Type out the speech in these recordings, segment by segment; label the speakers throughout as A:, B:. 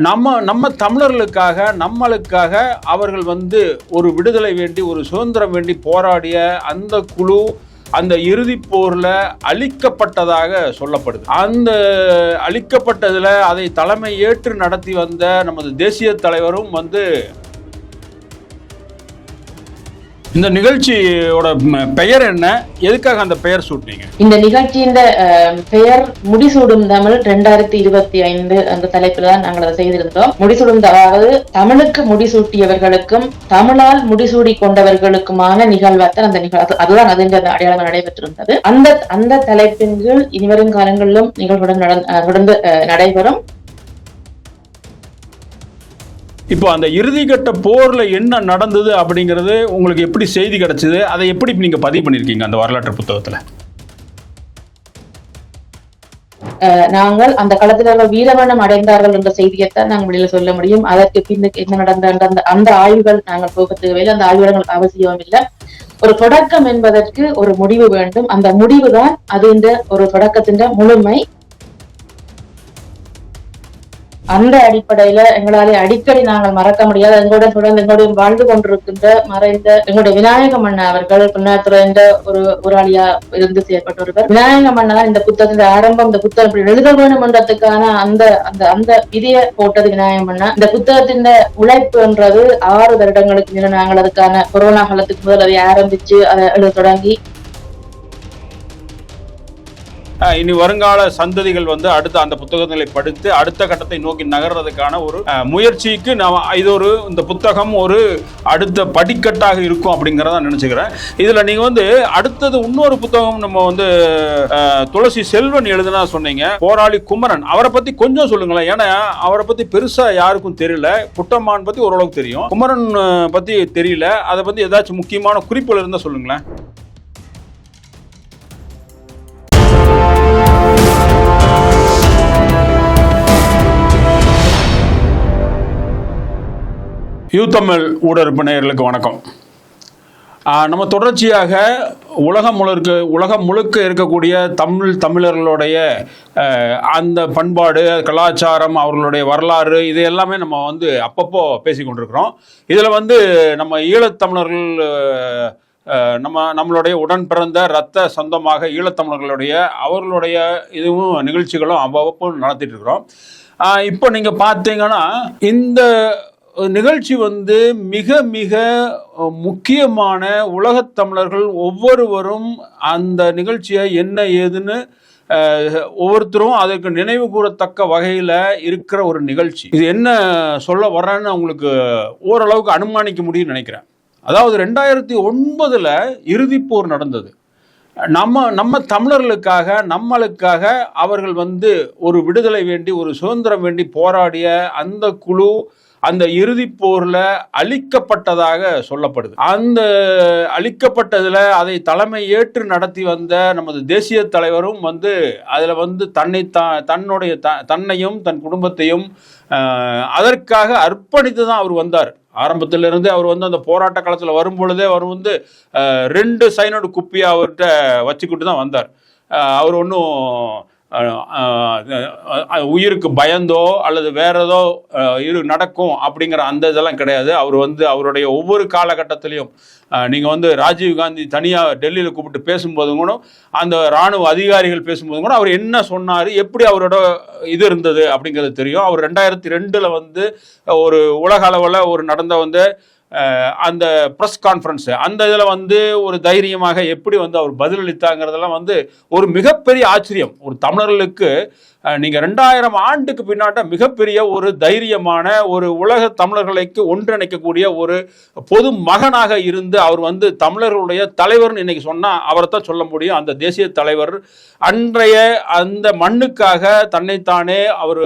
A: நம்ம தமிழர்களுக்காக நம்மளுக்காக அவர்கள் வந்து ஒரு விடுதலை வேண்டி ஒரு சுதந்திரம் வேண்டி போராடிய அந்த குழு அந்த இறுதி போரில் அழிக்கப்பட்டதாக சொல்லப்படுது. அந்த அழிக்கப்பட்டதில் அதை தலைமை ஏற்று நடத்தி வந்த நமது தேசிய தலைவரும் வந்து இந்த நிகழ்ச்சியோட பெயர் என்ன, எதுக்காக அந்த பெயர் சூட்டினீங்க?
B: இந்த நிகழ்ச்சியின் பெயர் முடிசூடும் தமிழ் 2025 அந்த தலைப்புல தான் நாங்கள் அதை செய்திருந்தோம். முடிசூடும், அதாவது தமிழுக்கு முடிசூட்டியவர்களுக்கும் தமிழால் முடிசூடி கொண்டவர்களுக்குமான நிகழ்வாத்தான் அந்த நிகழ்வு, அதுதான் அதன் அடையாளம் நடைபெற்றிருந்தது. அந்த தலைப்பின் கீழ் இனிவரும் காலங்களிலும் நிகழ்வுடன் தொடர்ந்து நடைபெறும்.
A: இப்போ அந்த இறுதிக்கட்ட போர்ல என்ன நடந்தது அப்படிங்கிறது உங்களுக்கு எப்படி செய்தி கிடைச்சது, அதை எப்படி நீங்க பதிவு பண்ணிருக்கீங்க அந்த வரலாற்று புத்தகத்துல?
B: நாங்கள் அந்த களத்தில் வீரமரணம் அடைந்தார்கள் என்ற செய்தியைத்தான் நாங்கள் வெளியில சொல்ல முடியும். அதற்கு பின்னுக்கு என்ன நடந்த அந்த ஆய்வுகள் நாங்கள் போக தேவையில்லை, அந்த ஆய்வுகள் அவசியம் இல்லை. ஒரு தொடக்கம் என்பதற்கு ஒரு முடிவு வேண்டும். அந்த முடிவு தான் அது இந்த ஒரு தொடக்கத்தின் முழுமை. அந்த அடிப்படையில எங்களாலே அடிக்கடி நாங்கள் மறக்க முடியாது, எங்களுடன் தொடர்ந்து எங்களுடைய வாழ்ந்து கொண்டிருக்கின்ற மறைந்த எங்களுடைய விநாயகம் அண்ணா அவர்கள் பின்னாத்துறை என்ற ஒரு ஆளியா இருந்து செயற்பட்ட ஒருவர். விநாயகம் அண்ணா இந்த புத்தகத்தின் ஆரம்பம், இந்த புத்தகம் எழுத வேண்டும் என்றதுக்கான அந்த அந்த அந்த விதியை போட்டது விநாயகம் அண்ணா. இந்த புத்தகத்தின் உழைப்பு என்றது 6 வருடங்களுக்கு முன்ன நாங்கள் அதுக்கான கொரோனா காலத்துக்கு முதல் அதை ஆரம்பிச்சு அதை எழுத தொடங்கி
A: இனி வருங்கால சந்ததிகள் வந்து அடுத்த அந்த புத்தகங்களை படித்து அடுத்த கட்டத்தை நோக்கி நகர்றதுக்கான ஒரு முயற்சிக்கு இந்த புத்தகம் ஒரு அடுத்த படிக்கட்டாக இருக்கும் அப்படிங்கிறத நினைச்சுக்கிறேன். இதுல நீங்க வந்து அடுத்தது இன்னொரு புத்தகம் நம்ம வந்து துளசி செல்வன் எழுதுனா சொன்னீங்க, போராளி குமரன். அவரை பத்தி கொஞ்சம் சொல்லுங்களேன், ஏன்னா அவரை பத்தி பெருசா யாருக்கும் தெரியல. குட்டம்மான் பத்தி ஓரளவுக்கு தெரியும், குமரன் பத்தி தெரியல. அதை பத்தி ஏதாச்சும் முக்கியமான குறிப்புகள் இருந்தா சொல்லுங்களேன். யூத்தமிழ் ஊடறுப்பு நேயர்களுக்கு வணக்கம். நம்ம தொடர்ச்சியாக உலகம் முழுக்க இருக்கக்கூடிய தமிழர்களுடைய அந்த பண்பாடு, கலாச்சாரம், அவர்களுடைய வரலாறு, இது எல்லாமே நம்ம வந்து அப்பப்போ பேசி கொண்டிருக்கிறோம். இதில் வந்து நம்ம ஈழத்தமிழர்கள் நம்மளுடைய உடன் பிறந்த இரத்த சொந்தமாக ஈழத்தமிழர்களுடைய அவர்களுடைய இதுவும் நிகழ்ச்சிகளும் அவ்வப்போ நடத்திட்டு இருக்கிறோம். இப்போ நீங்கள் பார்த்தீங்கன்னா இந்த நிகழ்ச்சி வந்து மிக மிக முக்கியமான உலகத் தமிழர்கள் ஒவ்வொருவரும் அந்த நிகழ்ச்சியை என்ன ஏதுன்னு ஒவ்வொருத்தரும் அதற்கு நினைவு கூறத்தக்க வகையில் இருக்கிற ஒரு நிகழ்ச்சி. இது என்ன சொல்ல வர்றேன்னு உங்களுக்கு ஓரளவுக்கு அனுமானிக்க முடியும்னு நினைக்கிறேன். அதாவது 2009 இறுதிப்போர் நடந்தது. நம்ம தமிழர்களுக்காக நம்மளுக்காக அவர்கள் வந்து ஒரு விடுதலை வேண்டி ஒரு சுதந்திரம் வேண்டி போராடிய அந்த குழு அந்த இறுதி போர்ல அழிக்கப்பட்டதாக சொல்லப்படுது. அந்த அழிக்கப்பட்டதுல அதை தலைமை ஏற்று நடத்தி வந்த நமது தேசிய தலைவரும் வந்து அதுல வந்து தன்னையும் தன் குடும்பத்தையும் அதற்காக அர்ப்பணித்து தான் அவர் வந்தார். ஆரம்பத்திலிருந்து அவர் வந்து அந்த போராட்ட காலத்தில் வரும் பொழுதே அவர் வந்து 2 சைனோடு குப்பியை அவர்கிட்ட வச்சுக்கிட்டு தான் வந்தார். அவர் ஒன்றும் உயிருக்கு பயந்தோ அல்லது வேற ஏதோ நடக்கும் அப்படிங்கிற அந்த இதெல்லாம் கிடையாது. அவர் வந்து அவருடைய ஒவ்வொரு காலகட்டத்திலையும் நீங்கள் வந்து ராஜீவ்காந்தி தனியாக டெல்லியில் கூப்பிட்டு பேசும்போதும் கூட, அந்த இராணுவ அதிகாரிகள் பேசும்போதும் கூட அவர் என்ன சொன்னார், எப்படி அவரோட இது இருந்தது அப்படிங்கிறது தெரியும். அவர் 2002 வந்து ஒரு உலக அளவில் ஒரு நடந்த வந்து அந்த ப்ரெஸ் கான்ஃபரன்ஸு அந்த இதில் வந்து ஒரு தைரியமாக எப்படி வந்து அவர் பதிலளித்தாங்கிறதெல்லாம் வந்து ஒரு மிகப்பெரிய ஆச்சரியம். ஒரு தமிழர்களுக்கு நீங்கள் 2000 ஆண்டுக்கு பின்னாட்ட மிகப்பெரிய ஒரு தைரியமான ஒரு உலக தமிழர்களுக்கு ஒன்றிணைக்கக்கூடிய ஒரு பொது மகனாக இருந்து அவர் வந்து தமிழர்களுடைய தலைவர்னு இன்னைக்கு சொன்னால் அவரை தான் சொல்ல முடியும். அந்த தேசிய தலைவர் அன்றைய அந்த மண்ணுக்காக தன்னைத்தானே அவர்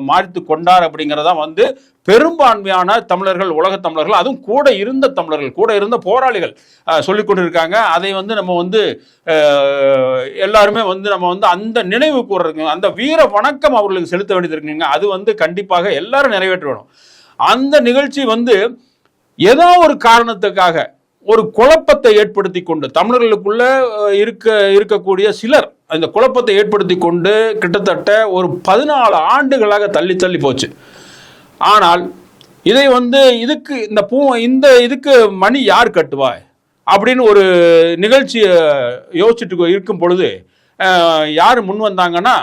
A: மாறித்து கொண்டார் அப்படிங்கிறதான் வந்து பெரும்பான்மையான தமிழர்கள், உலக தமிழர்கள், அதுவும் கூட இருந்த தமிழர்கள், கூட இருந்த போராளிகள் சொல்லிக் கொண்டிருக்காங்க. அதை வந்து நம்ம வந்து எல்லாருமே வந்து நம்ம வந்து அந்த நினைவு கூறுறதுக்கு அந்த வீர வணக்கம் அவர்களுக்கு செலுத்த வேண்டியது இருக்குங்க. அது வந்து கண்டிப்பாக எல்லாரும் நிறைவேற்ற வேணும். அந்த நிகழ்ச்சி வந்து ஏதோ ஒரு காரணத்துக்காக ஒரு குழப்பத்தை ஏற்படுத்தி கொண்டு தமிழர்களுக்குள்ள இருக்கக்கூடிய சிலர் அந்த குழப்பத்தை ஏற்படுத்தி கொண்டு கிட்டத்தட்ட ஒரு 14 ஆண்டுகளாக தள்ளி போச்சு. ஆனால் இதை வந்து இதுக்கு மணி யார் கட்டுவா அப்படின்னு ஒரு நிகழ்ச்சியை யோசிச்சுட்டு இருக்கும் பொழுது யார் முன் வந்தாங்கன்னா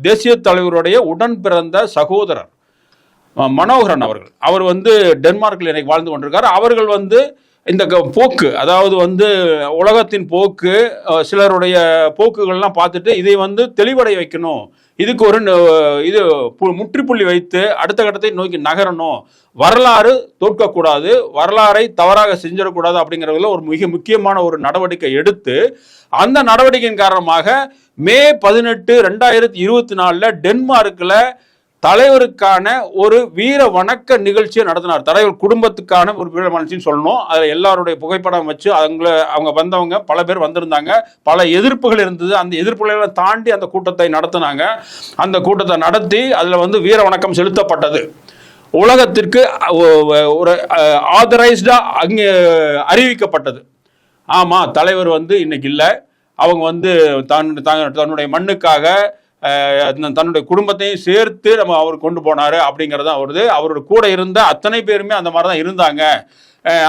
A: தேசிய தலைவருடைய உடன் பிறந்த சகோதரர் மனோகரன் அவர்கள். அவர் வந்து டென்மார்க்கில் எனக்கு வாழ்ந்து கொண்டிருக்கார். அவர்கள் வந்து இந்த போக்கு, அதாவது வந்து உலகத்தின் போக்கு, சிலருடைய போக்குகள்லாம் பார்த்துட்டு இதை வந்து தெளிவடைய வைக்கணும், இதுக்கு ஒரு இது முற்றுப்புள்ளி வைத்து அடுத்த கட்டத்தை நோக்கி நகரணும், வரலாறு தோற்கக்கூடாது, வரலாறை தவறாக செஞ்சிடக்கூடாது அப்படிங்கிறதுல ஒரு மிக முக்கியமான ஒரு நடவடிக்கை எடுத்து, அந்த நடவடிக்கையின் காரணமாக மே 18, 2024 டென்மார்க்கில் தலைவருக்கான ஒரு வீர வணக்க நிகழ்ச்சியை நடத்தினார். தலைவர் குடும்பத்துக்கான ஒரு வீர வணர்ச்சின்னு சொல்லணும். அதில் எல்லாருடைய புகைப்படம் வச்சு அவங்க வந்தவங்க பல பேர் வந்திருந்தாங்க. பல எதிர்ப்புகள் இருந்தது. அந்த எதிர்ப்புகளை தாண்டி அந்த கூட்டத்தை நடத்தினாங்க. அந்த கூட்டத்தை நடத்தி அதில் வந்து வீர வணக்கம் செலுத்தப்பட்டது. உலகத்திற்கு ஒரு ஆதரைஸ்டா அங்கே அறிவிக்கப்பட்டது. ஆமாம், தலைவர் வந்து இன்னைக்கு இல்லை, அவங்க வந்து தன்னுடைய மண்ணுக்காக தன்னுடைய குடும்பத்தையும் சேர்த்து அவர் கொண்டு போனாரு அப்படிங்கிறது தான் வருது. அவரோட கூட இருந்த அத்தனை பேருமே அந்த மாதிரி தான் இருந்தாங்க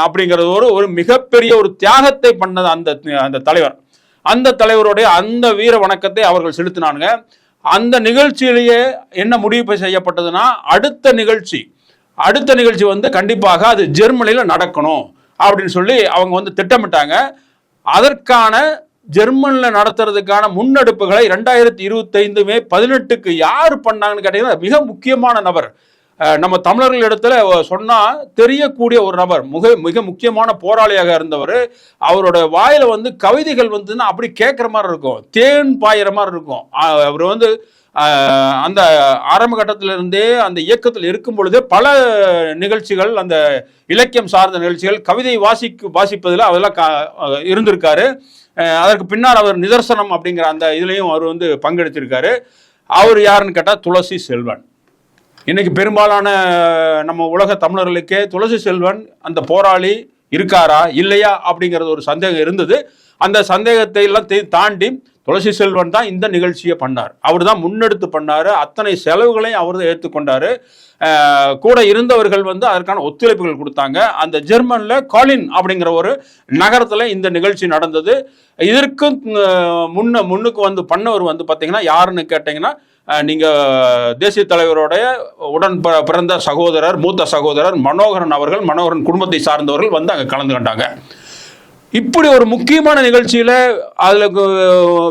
A: அப்படிங்கிறது ஒரு மிகப்பெரிய ஒரு தியாகத்தை பண்ணது அந்த தலைவர். அந்த தலைவருடைய அந்த வீர வணக்கத்தை அவர்கள் செலுத்தினாங்க. அந்த நிகழ்ச்சியிலேயே என்ன முடிவு செய்யப்பட்டதுன்னா, அடுத்த நிகழ்ச்சி வந்து கண்டிப்பாக அது ஜெர்மனியில் நடக்கணும் அப்படின்னு சொல்லி அவங்க வந்து திட்டமிட்டாங்க. அதற்கான ஜெர்மனில் நடத்துறதுக்கான முன்னெடுப்புகளை 2025 மே 18 யார் பண்ணாங்கன்னு கேட்டீங்கன்னா, மிக முக்கியமான நபர், நம்ம தமிழர்கள் இடத்துல சொன்னா தெரியக்கூடிய ஒரு நபர், மிக முக்கியமான போராளியாக இருந்தவர். அவரோட வாயில வந்து கவிதைகள் வந்துன்னா அப்படி கேட்குற மாதிரி இருக்கும், தேன் பாயிற மாதிரி இருக்கும். அவர் வந்து அந்த ஆரம்ப கட்டத்திலிருந்தே அந்த இயக்கத்தில் இருக்கும் பொழுதே பல நிகழ்ச்சிகள், அந்த இலக்கியம் சார்ந்த நிகழ்ச்சிகள், கவிதை வாசிப்பதில் அதெல்லாம் இருந்திருக்காரு. அதற்கு பின்னால் அவர் நிதர்சனம் அப்படிங்கிற அந்த இதுலையும் அவர் வந்து பங்கெடுத்திருக்காரு. அவர் யாருன்னு கேட்டால் துளசி செல்வன். இன்னைக்கு பெரும்பாலான நம்ம உலக தமிழர்களுக்கே துளசி செல்வன் அந்த போராளி இருக்காரா இல்லையா அப்படிங்கிறது ஒரு சந்தேகம் இருந்தது. அந்த சந்தேகத்தை எல்லாம் தாண்டி துளசி செல்வன் தான் இந்த நிகழ்ச்சியை பண்ணார். அவர் தான் முன்னெடுத்து பண்ணாரு. அத்தனை செலவுகளையும் அவர் தான் ஏற்றுக்கொண்டாரு. கூட இருந்தவர்கள் வந்து அதற்கான ஒத்துழைப்புகள் கொடுத்தாங்க. அந்த ஜெர்மனில் காலின் அப்படிங்கிற ஒரு நகரத்தில் இந்த நிகழ்ச்சி நடந்தது. இதற்கு முன்னுக்கு வந்து பண்ணவர் வந்து பார்த்தீங்கன்னா யாருன்னு கேட்டீங்கன்னா, நீங்கள் தேசிய தலைவருடைய உடன் பிறந்த சகோதரர், மூத்த சகோதரர் மனோகரன் அவர்கள், மனோகரன் குடும்பத்தை சார்ந்தவர்கள் வந்து அங்கே கலந்து கொண்டாங்க. இப்படி ஒரு முக்கியமான நிகழ்ச்சியில் அதில்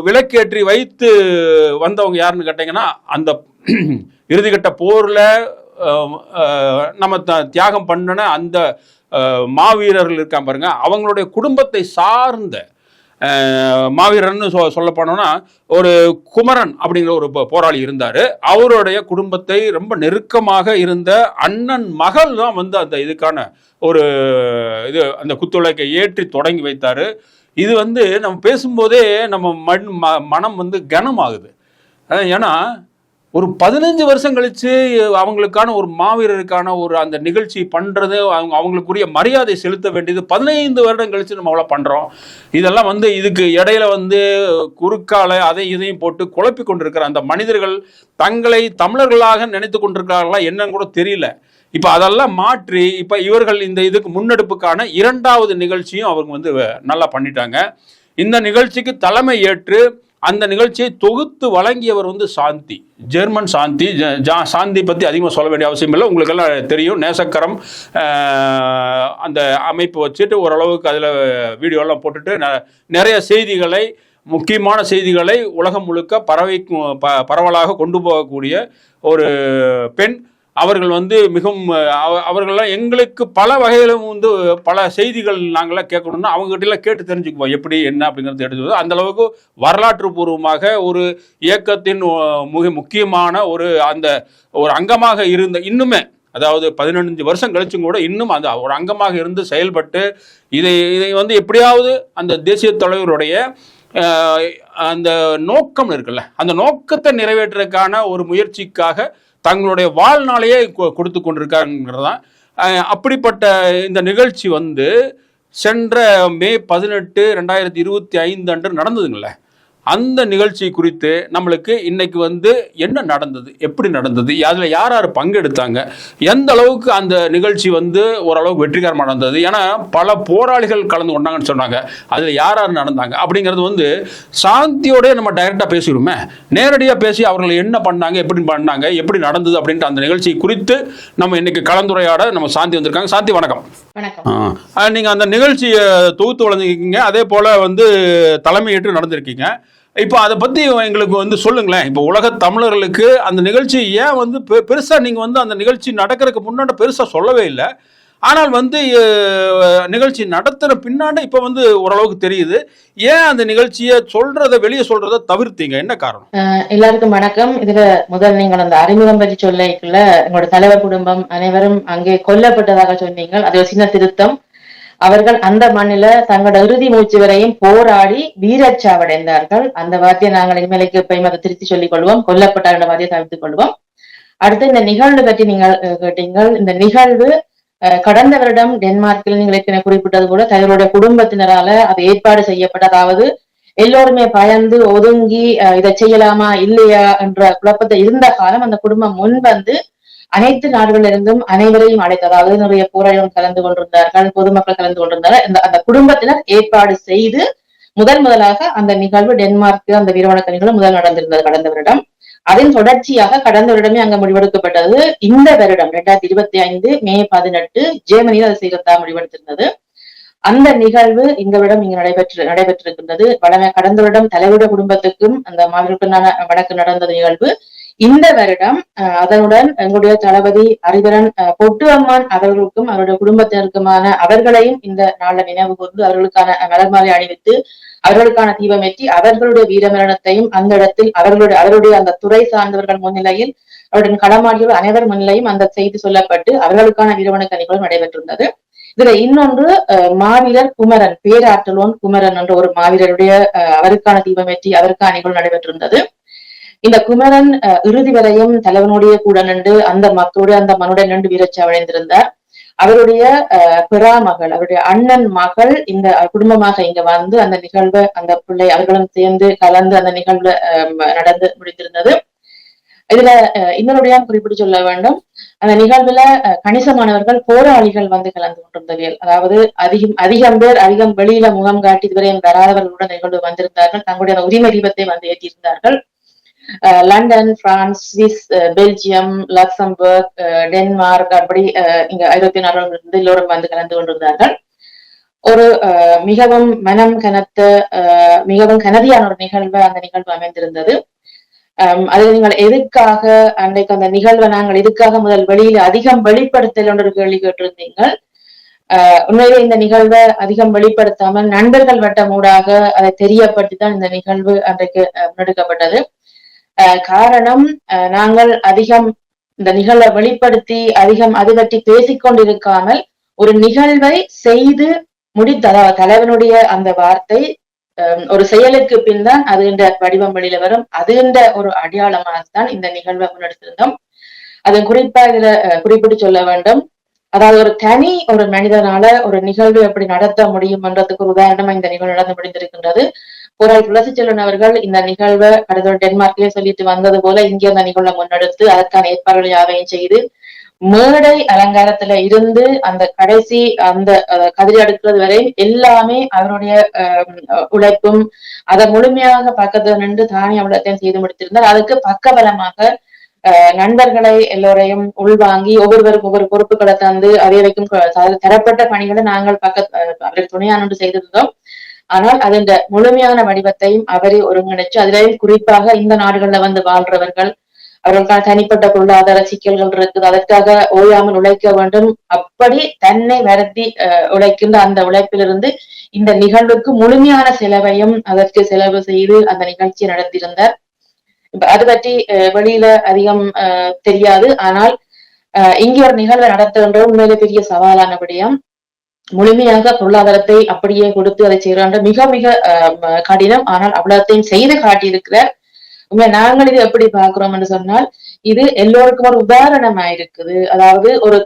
A: விளக்கேற்றி வைத்து வந்தவங்க யாருன்னு கேட்டீங்கன்னா, அந்த இறுதிக்கட்ட போரில் நம்ம தியாகம் பண்ணின அந்த மாவீரர்கள் இருக்காங்க பாருங்க, அவங்களுடைய குடும்பத்தை சார்ந்த மாவீரர்னு சொல்ல போனோம்னா ஒரு குமரன் அப்படிங்கிற ஒரு போராளி இருந்தார். அவருடைய குடும்பத்தை ரொம்ப நெருக்கமாக இருந்த அண்ணன் மகள் தான் வந்து அந்த இதுக்கான ஒரு அந்த குத்துவிளக்கை ஏற்றி தொடங்கி வைத்தார். இது வந்து நம்ம பேசும்போதே நம்ம மனம் வந்து கனமாகுது. ஏன்னா ஒரு 15 வருஷம் கழிச்சு அவங்களுக்கான ஒரு மாவீரருக்கான ஒரு அந்த நிகழ்ச்சி பண்றது, அவங்களுக்குரிய மரியாதை செலுத்த வேண்டியது 15 வருடம் கழிச்சு நம்ம அவ்வளோ பண்றோம். இதெல்லாம் வந்து இதுக்கு இடையில வந்து குறுக்கால இதையும் போட்டு குழப்பி கொண்டிருக்கிற அந்த மனிதர்கள் தங்களை தமிழர்களாக நினைத்து கொண்டிருக்கிறார்களா என்னன்னு கூட தெரியல. இப்ப அதெல்லாம் மாற்றி இப்ப இவர்கள் இந்த இதுக்கு முன்னெடுப்புக்கான 2வது நிகழ்ச்சியும் அவங்க வந்து நல்லா பண்ணிட்டாங்க. இந்த நிகழ்ச்சிக்கு தலைமை ஏற்று அந்த நிகழ்ச்சியை தொகுத்து வழங்கியவர் வந்து சாந்தி, ஜெர்மன் சாந்தி. சாந்தி பற்றி அதிகமாக சொல்ல வேண்டிய அவசியம் இல்லை, உங்களுக்கெல்லாம் தெரியும். நேசக்கரம் அந்த அமைப்பு வச்சுட்டு ஓரளவுக்கு அதில் வீடியோலாம் போட்டுட்டு நிறைய செய்திகளை, முக்கியமான செய்திகளை உலகம் முழுக்க பரவலாக கொண்டு போகக்கூடிய ஒரு பெண். அவர்கள் வந்து மிகவும் அவர்கள்லாம் எங்களுக்கு பல வகையிலும் வந்து பல செய்திகள் நாங்களாம் கேட்கணும்னா அவங்ககிட்டலாம் கேட்டு தெரிஞ்சுக்குவோம் எப்படி என்ன அப்படிங்கிறது எடுத்து. அந்த அளவுக்கு வரலாற்று பூர்வமாக ஒரு இயக்கத்தின் மிக முக்கியமான அந்த ஒரு அங்கமாக இருந்த, இன்னுமே அதாவது 15 வருஷம் கழிச்சும் கூட இன்னும் அந்த ஒரு அங்கமாக இருந்து செயல்பட்டு இதை வந்து எப்படியாவது அந்த தேசிய தலைவருடைய அந்த நோக்கம் இருக்குல்ல, அந்த நோக்கத்தை நிறைவேற்றுறதுக்கான ஒரு முயற்சிக்காக தங்களுடைய வாழ்நாளையே கொடுத்து கொண்டிருக்காங்கிறதான். அப்படிப்பட்ட இந்த நிகழ்ச்சி வந்து சென்ற மே 18, 2025 அன்று நடந்ததுங்கள. அந்த நிகழ்ச்சி குறித்து நம்மளுக்கு இன்னைக்கு வந்து என்ன நடந்தது, எப்படி நடந்தது, அதில் யார் யார் பங்கெடுத்தாங்க, எந்த அளவுக்கு அந்த நிகழ்ச்சி வந்து ஓரளவுக்கு வெற்றிகரமாக நடந்தது, ஏன்னா பல போராளிகள் கலந்து கொண்டாங்கன்னு சொன்னாங்க, அதில் யார் யார் நடந்தாங்க அப்படிங்கிறது வந்து சாந்தியோட நம்ம டைரெக்டாக பேசிடுமே, நேரடியாக பேசி அவர்கள் என்ன பண்ணாங்க, எப்படி நடந்தது அப்படின்ட்டு அந்த நிகழ்ச்சி குறித்து நம்ம இன்னைக்கு கலந்துரையாட நம்ம சாந்தி வந்திருக்காங்க. சாந்தி வணக்கம்.
B: வணக்கம்.
A: நீங்கள் அந்த நிகழ்ச்சியை தொகுத்து வளர்ந்துருக்கீங்க, அதே போல் வந்து தலைமையேற்று நடந்திருக்கீங்க. இப்போ அதை பற்றி எங்களுக்கு வந்து சொல்லுங்களேன். இப்போ உலக தமிழர்களுக்கு அந்த நிகழ்ச்சி ஏன் வந்து பெருசாக நீங்கள் வந்து அந்த நிகழ்ச்சி நடக்கிறதுக்கு முன்னாடி பெருசாக சொல்லவே இல்லை, ஆனால் வந்து நிகழ்ச்சி நடத்துகிற பின்னாடி இப்போ வந்து ஓரளவுக்கு தெரியுது. ஏன் அந்த நிகழ்ச்சியை வெளியே சொல்றதை தவிர்த்தீங்க, என்ன காரணம்?
B: எல்லாருக்கும் வணக்கம். இதுல முதல் நீங்கள் அந்த அறிமுகம் பற்றி சொல்லிக்கல, எங்களோட தலைவர் குடும்பம் அனைவரும் அங்கே கொல்லப்பட்டதாக சொன்னீங்க. அது ஒரு சின்ன திருத்தம். அவர்கள் அந்த மண்ணில தங்களோட இறுதி மூச்சு வரையும் போராடி வீரச்சாவடைந்தார்கள். அந்த வார்த்தையை நாங்கள் இனிமேலுக்கு எப்பயும் அதை திருத்தி சொல்லிக் கொள்வோம். கொல்லப்பட்டார்கள் வார்த்தையை தவிர்த்துக் கொள்வோம். அடுத்து இந்த நிகழ்வு பற்றி நீங்கள் கேட்டீங்கள். இந்த நிகழ்வு கடந்த வருடம் டென்மார்க்கில் நீங்கள் ஏற்கனவே குறிப்பிட்டது போல தலைவருடைய குடும்பத்தினரால அது ஏற்பாடு செய்யப்பட்ட, அதாவது எல்லோருமே பயந்து ஒதுங்கி இதை செய்யலாமா இல்லையா என்ற குழப்பத்தை இருந்த காலம் அந்த குடும்பம் முன் வந்து அனைத்து நாடுகளிலிருந்தும் அனைவரையும் அழைத்து, அதாவது நிறைய போராளிகள் கலந்து கொண்டிருந்தார்கள், பொதுமக்கள் கலந்து கொண்டிருந்தார்கள். அந்த குடும்பத்தினர் ஏற்பாடு செய்து முதலாக அந்த நிகழ்வு டென்மார்க் அந்த வீரவணக்க நிகழ்வு முதல் நடந்திருந்தது கடந்த வருடம். அதன் தொடர்ச்சியாக கடந்த வருடமே அங்க முடிவெடுக்கப்பட்டது. இந்த வருடம் 2025 மே 18 ஜெர்மனியில் அது செய்யறதா முடிவெடுத்திருந்தது. அந்த நிகழ்வு இந்த வருடம் இங்கு நடைபெற்றிருக்கின்றது. கடந்த வருடம் தலைவருடைய குடும்பத்துக்கும் அந்த மாவீரர்களுக்கான வழக்கு நடந்த நிகழ்வு. இந்த வருடம் அதனுடன் எங்களுடைய தளபதி அறிவரன் பொட்டு அம்மான் அவர்களுக்கும் அவருடைய குடும்பத்தினருக்குமான அவர்களையும் இந்த நாள நினைவு கூர்ந்து அவர்களுக்கான மலர் மாலை அணிவித்து அவர்களுக்கான தீபமேற்றி அவர்களுடைய வீரமரணத்தையும் அந்த இடத்தில் அவருடைய அந்த துறை சார்ந்தவர்கள் முன்னிலையில் அவருடன் களமாடியோர் அனைவர் முன்னிலையும் அந்த செய்தி சொல்லப்பட்டு அவர்களுக்கான வீரவணக்க நிகழ்வு நடைபெற்றிருந்தது. இதுல இன்னொன்று மாவீரர் குமரன், பேராற்றலோன் குமரன் என்ற ஒரு மாவீரருடைய அவருக்கான தீபமேற்றி அவருக்கான நிகழ்வு நடைபெற்றிருந்தது. இந்த குமரன் இறுதி வரையும் தலைவனுடைய கூட நின்று அந்த மக்களுடைய அந்த மனுடன் நின்று வீரச்சாவடைந்திருந்தார். அவருடைய பிறாமகள், அவருடைய அண்ணன் மகள் இந்த குடும்பமாக இங்க வந்து அந்த நிகழ்வு அந்த பிள்ளை அவர்களும் சேர்ந்து கலந்து அந்த நிகழ்வு நடந்து முடிந்திருந்தது. இதுல இன்னொருடைய குறிப்பிட்டு சொல்ல வேண்டும், அந்த நிகழ்வுல கணிசமானவர்கள் போராளிகள் வந்து கலந்து கொண்டிருந்தவர்கள், அதாவது அதிகம் வெளியில முகம் காட்டி இதுவரையும் வராதவர்களுடன் நிகழ்வு வந்திருந்தார்கள். தங்களுடைய உரிமை தீபத்தை வந்து ஏற்றியிருந்தார்கள். London, France, Swiss, Belgium, Luxembourg, Denmark, அப்படி இங்க ஐரோப்பிய நாடுகளிலிருந்து எல்லோரும் வந்து கலந்து கொண்டிருந்தார்கள். ஒரு மிகவும் மனம் கனத்த மிகவும் கனதியான ஒரு நிகழ்வு அந்த நிகழ்வு அமைந்திருந்தது. அதில் நீங்கள் எதுக்காக அன்றைக்கு அந்த நிகழ்வை நாங்கள் எதுக்காக முதல் வெளியில அதிகம் வெளிப்படுத்தல் என்ற கேள்வி கேட்டிருந்தீங்கள். உண்மையிலே இந்த நிகழ்வை அதிகம் வெளிப்படுத்தாமல் நண்பர்கள் வட்டம் ஊடாக அதை தெரியப்பட்டுதான் இந்த நிகழ்வு அன்றைக்கு முன்னெடுக்கப்பட்டது. காரணம், நாங்கள் அதிகம் இந்த நிகழ்வை வெளிப்படுத்தி அதிகம் அது பற்றி பேசிக்கொண்டிருக்காமல் ஒரு நிகழ்வை செய்து முடித்த, அதாவது தலைவனுடைய அந்த வார்த்தை ஒரு செயலுக்கு பின் தான் அது என்ற வடிவம் வெளியில வரும். அது என்ற ஒரு அடையாளமாகத்தான் இந்த நிகழ்வை முன்னெடுத்திருந்தோம். அது குறிப்பா இதுல குறிப்பிட்டு சொல்ல வேண்டும், அதாவது ஒரு மனிதனால ஒரு நிகழ்வு எப்படி நடத்த முடியும் என்றதுக்கு ஒரு உதாரணமா இந்த நிகழ்வு நடந்து முடிந்திருக்கின்றது. போராளி துளசி செல்வன் அவர்கள் இந்த நிகழ்வை கடந்த டென்மார்க்லயே சொல்லிட்டு வந்தது போல இங்கே அந்த நிகழ்வை முன்னெடுத்து அதற்கான ஏற்பாடுகள் யாவையும் செய்து மேடை அலங்காரத்துல இருந்து அந்த கடைசி அந்த கதிரி அடுக்கிறது வரை எல்லாமே அவருடைய உழைப்பும் அதை முழுமையாக பக்கத்துல நின்று தானே அவ்வளத்தையும் செய்து முடித்திருந்தார். அதுக்கு பக்கபலமாக நண்பர்களை எல்லோரையும் உள்வாங்கி ஒவ்வொருவருக்கும் ஒவ்வொரு பொறுப்புகளை தந்து அதை வைக்கும் தரப்பட்ட பணிகளை நாங்கள் அவருக்கு துணையா நின்று செய்திருந்தோம். ஆனால் அதன் முழுமையான வடிவத்தையும் அவரே ஒருங்கிணைச்சு அதிலேயும் குறிப்பாக இந்த நாடுகள்ல வந்து வாழ்றவர்கள் அவர்களுக்கான தனிப்பட்ட பொருளாதார சிக்கல்கள் இருக்குது, அதற்காக ஓயாமல் உழைக்க வேண்டும், அப்படி தன்னை வருத்தி உழைக்கின்ற அந்த உழைப்பிலிருந்து இந்த நிகழ்வுக்கு முழுமையான செலவையும் அதற்கு செலவு செய்து அந்த நிகழ்ச்சியை நடத்தியிருந்தார். அது பற்றி வெளியில அதிகம் தெரியாது. ஆனால் இங்கே ஒரு நிகழ்வை நடத்துகின்ற உண்மையிலே பெரிய சவாலானபடியும் முழுமையாக பொருளாதாரத்தை அப்படியே கொடுத்து அதை செய்யறாங்க மிக மிக கடினம். ஆனால் அவ்வளத்தையும் செய்து காட்டியிருக்கிறார். உண்மை நாங்கள் இது எப்படி பார்க்கிறோம் என்று சொன்னால், இது எல்லோருக்கும் ஒரு உதாரணமா இருக்குது. அதாவது ஒரு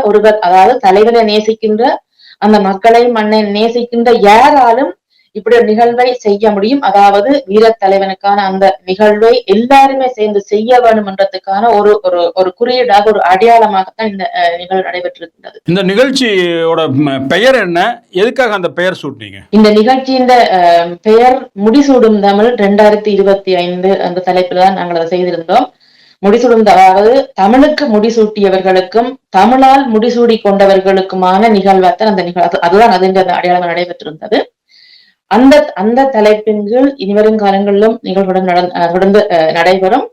B: ஒருவர், அதாவது தலைவரை நேசிக்கின்ற அந்த மக்களை மண்ணை நேசிக்கின்ற யாராலும் இப்படி ஒரு நிகழ்வை செய்ய முடியும். அதாவது வீரத் தலைவனுக்கான அந்த நிகழ்வை எல்லாருமே சேர்ந்து செய்ய வேண்டும் என்றதுக்கான ஒரு ஒரு ஒரு குறியீடாக, ஒரு அடையாளமாகத்தான் இந்த நிகழ்வு நடைபெற்றிருக்கின்றது.
A: இந்த நிகழ்ச்சியோட பெயர் என்ன? எதுக்காக அந்த பெயர் சூட்டினீங்க?
B: இந்த நிகழ்ச்சியின் பெயர் முடிசூடும் தமிழ் 2025 அந்த தலைப்பில் தான் நாங்கள் அதை செய்திருந்தோம். முடிசூடும், அதாவது தமிழுக்கு முடிசூட்டியவர்களுக்கும் தமிழால் முடிசூடி கொண்டவர்களுக்குமான நிகழ்வாத்தான் அந்த நிகழ்வு, அதுதான் அது அடையாளம் நடைபெற்றிருந்தது. அந்த அந்த தலைப்பின் கீழ் இனிவரும் காலங்களிலும் நிகழ்வுடன் தொடர்ந்து நடைபெறும்.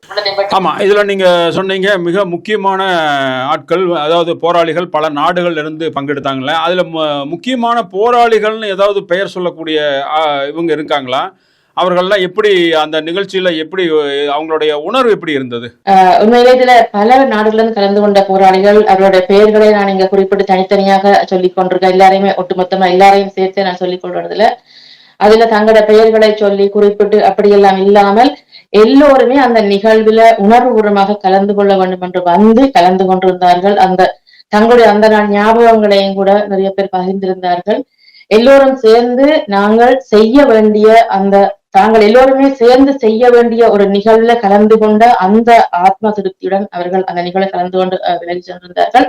A: ஆமா, இதுல நீங்க சொன்னீங்க மிக முக்கியமான ஆட்கள், அதாவது போராளிகள் பல நாடுகள் இருந்து பங்கெடுத்தாங்களே, அதுல முக்கியமான போராளிகள்னு ஏதாவது பெயர் சொல்லக்கூடிய இவங்க இருக்காங்களா? அவர்கள்லாம் எப்படி அந்த நிகழ்ச்சியில எப்படி அவங்களுடைய உணர்வு எப்படி இருந்தது?
B: உண்மையிலே இதுல பல நாடுகளிலிருந்து கலந்து கொண்ட போராளிகள், அவருடைய பெயர்களை நான் இங்க குறிப்பிட்டு தனித்தனியாக சொல்லிக் கொண்டிருக்கேன். எல்லாரையுமே ஒட்டுமொத்தமா எல்லாரையும் சேர்த்து நான் சொல்லிக் கொள்வதில்லை. அதுல தங்களோட பெயர்களை சொல்லி குறிப்பிட்டு அப்படியெல்லாம் இல்லாமல் எல்லோருமே அந்த நிகழ்வுல உணர்வுபூர்வமாக கலந்து கொள்ள வேண்டும் என்று வந்து கலந்து கொண்டிருந்தார்கள். அந்த தங்களுடைய அந்த நாள் ஞாபகங்களையும் கூட நிறைய பேர் பகிர்ந்திருந்தார்கள். எல்லோரும் சேர்ந்து நாங்கள் செய்ய வேண்டிய அந்த தாங்கள் எல்லோருமே சேர்ந்து செய்ய வேண்டிய ஒரு நிகழ்வுல கலந்து கொண்ட அந்த ஆத்ம திருப்தியுடன் அவர்கள் அந்த நிகழ்வை கலந்து கொண்டு விலகி சென்றிருந்தார்கள்.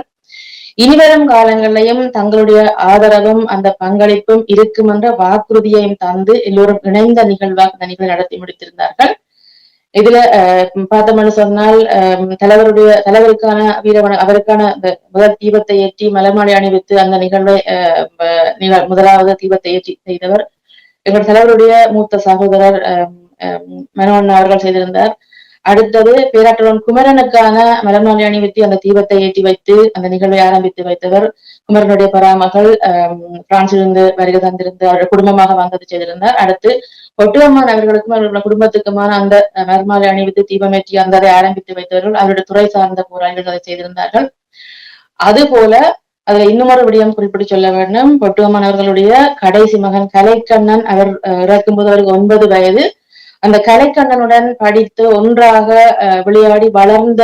B: இனிவரும் காலங்களிலையும் தங்களுடைய ஆதரவும் அந்த பங்களிப்பும் இருக்கும் என்ற வாக்குறுதியையும் தந்து எல்லோரும் இணைந்த நிகழ்வாக அந்த நிகழ்வை நடத்தி முடித்திருந்தார்கள். இதுல பார்த்தோம்னு சொன்னால் தலைவருக்கான அவருக்கான முதல் தீபத்தை ஏற்றி மலர்மாலை அணிவித்து அந்த நிகழ்வை முதலாவது தீபத்தை ஏற்றி செய்தவர் எங்கள் தலைவருடைய மூத்த சகோதரர் மனோன் அவர்கள் செய்திருந்தார். அடுத்தது பேராற்றலன் குமரனுக்கான மலர்மாலை அணிவித்து அந்த தீபத்தை ஏற்றி வைத்து அந்த நிகழ்வை ஆரம்பித்து வைத்தவர் குமரனுடைய பராமகள் பிரான்சிலிருந்து வருகை தந்திருந்து அவருடைய குடும்பமாக வந்தது செய்திருந்தார். அடுத்து ஒட்டுவம்மான் அவர்களுக்கும் அவர்களுடைய குடும்பத்துக்குமான அந்த மலர்மாலை அணிவித்து தீபமேற்றி அந்த அதை ஆரம்பித்து வைத்தவர்கள் அவருடைய துறை சார்ந்த போராளிகள் அதை செய்திருந்தார்கள். அதுபோல அதுல இன்னுமொரு விடயம் குறிப்பிட்டு சொல்ல வேண்டும். பொட்டுவம்மன் அவர்களுடைய கடைசி மகன் கலைக்கண்ணன் அவர் இறக்கும்போது அவருக்கு 9 வயது. அந்த கலைக்கண்ணனுடன் படித்து ஒன்றாக விளையாடி வளர்ந்த